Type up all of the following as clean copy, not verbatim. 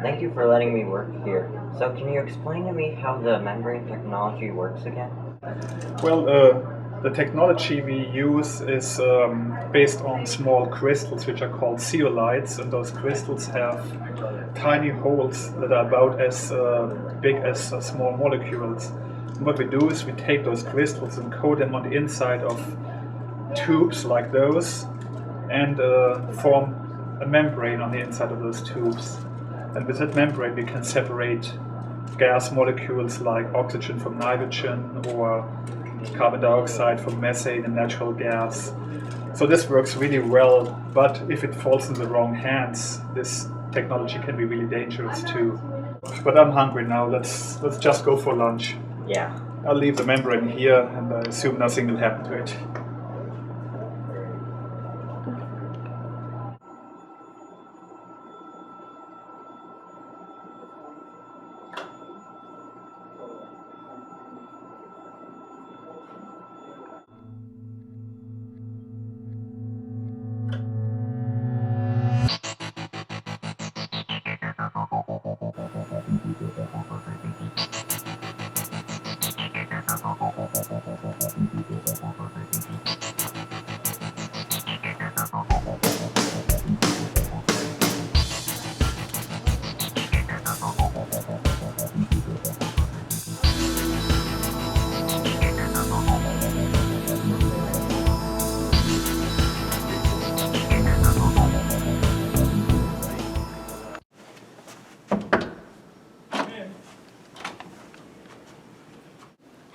Thank you for letting me work here. So can you explain to me how the membrane technology works again? Well, the technology we use is based on small crystals which are called zeolites, and those crystals have tiny holes that are about as big as small molecules. And what we do is we take those crystals and coat them on the inside of tubes like those and form a membrane on the inside of those tubes. And with that membrane we can separate gas molecules like oxygen from nitrogen or carbon dioxide from methane and natural gas. So this works really well, but if it falls in the wrong hands, this technology can be really dangerous too. But I'm hungry now, let's just go for lunch. Yeah. I'll leave the membrane here and I assume nothing will happen to it.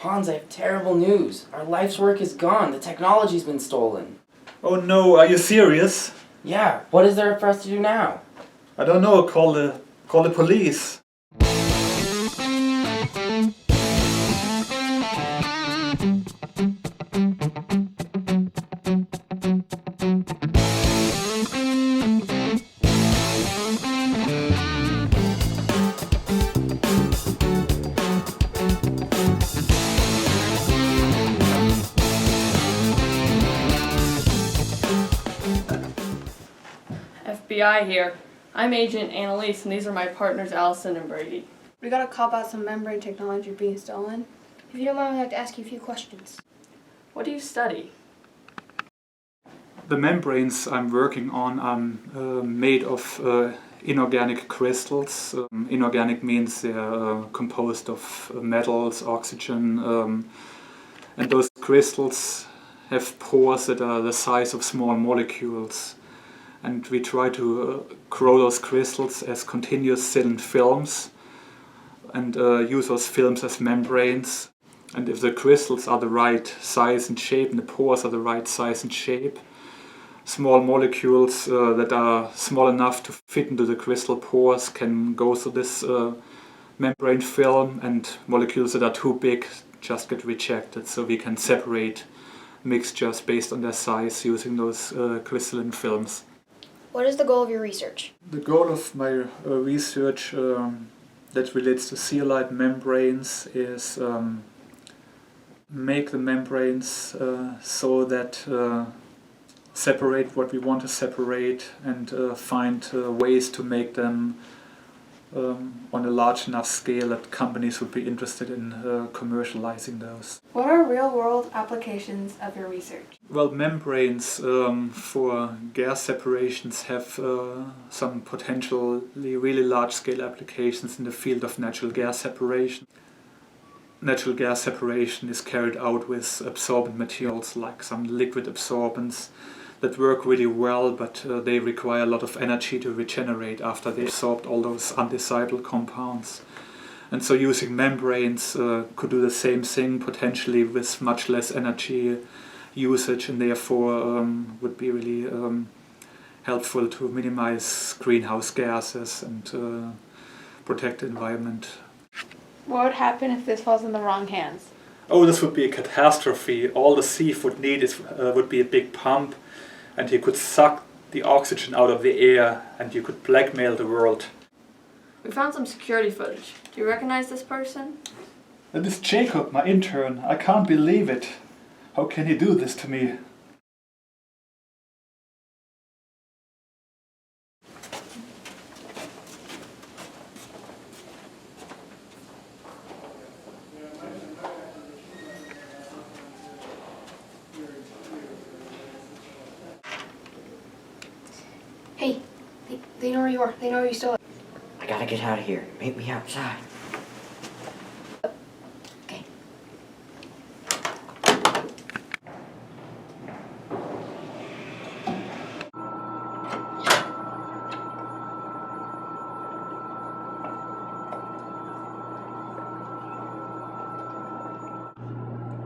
Hans, I have terrible news. Our life's work is gone. The technology's been stolen. Oh no, are you serious? Yeah, what is there for us to do now? I don't know, call the police. FBI here. I'm Agent Annalise, and these are my partners Allison and Brady. We got a call about some membrane technology being stolen. If you don't mind, I'd like to ask you a few questions. What do you study? The membranes I'm working on are made of inorganic crystals. Inorganic means they're composed of metals, oxygen, and those crystals have pores that are the size of small molecules. And we try to grow those crystals as continuous thin films and use those films as membranes. And if the crystals are the right size and shape and the pores are the right size and shape, small molecules that are small enough to fit into the crystal pores can go through this membrane film, and molecules that are too big just get rejected. So we can separate mixtures based on their size using those crystalline films. What is the goal of your research? The goal of my research that relates to zeolite membranes is make the membranes so that separate what we want to separate and find ways to make them on a large enough scale that companies would be interested in commercializing those. What are real-world applications of your research? Well, membranes for gas separations have some potentially really large-scale applications in the field of natural gas separation. Natural gas separation is carried out with absorbent materials like some liquid absorbents that work really well, but they require a lot of energy to regenerate after they absorbed all those undesirable compounds. And so using membranes could do the same thing, potentially with much less energy usage, and therefore would be really helpful to minimize greenhouse gases and protect the environment. What would happen if this falls in the wrong hands? Oh, this would be a catastrophe. All the thief would need would be a big pump, and he could suck the oxygen out of the air, and you could blackmail the world. We found some security footage. Do you recognize this person? That is Jacob, my intern. I can't believe it. How can he do this to me? They know where you are. They know you still are. I gotta get out of here. Meet me outside. Okay.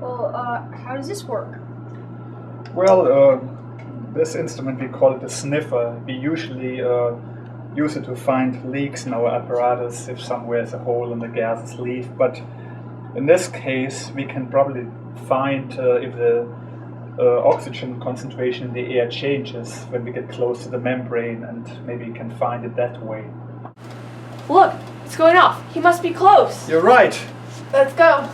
Well, how does this work? Well, this instrument, we call it a sniffer. We usually use it to find leaks in our apparatus if somewhere is a hole and the gases leave. But in this case, we can probably find if the oxygen concentration in the air changes when we get close to the membrane, and maybe we can find it that way. Look, it's going off. He must be close. You're right. Let's go.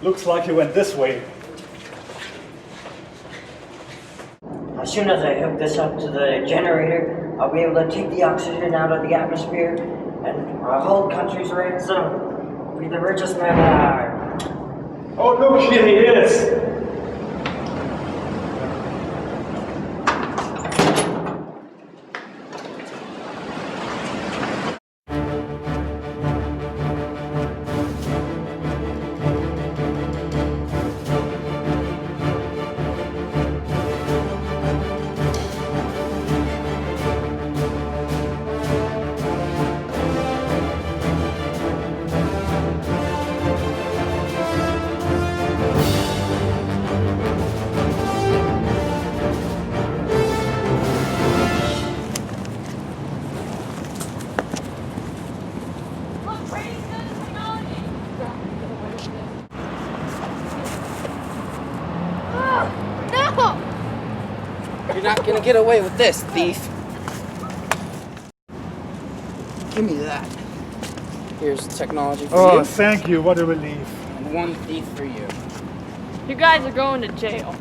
Looks like you went this way. As soon as I hook this up to the generator, I'll be able to take the oxygen out of the atmosphere, and our whole country's ransom. I'll be the richest man alive. Oh, look, here he is. You're not gonna get away with this, thief. Give me that. Here's technology for Oh, you, thank you. What a relief. and one thief for you. You guys are going to jail.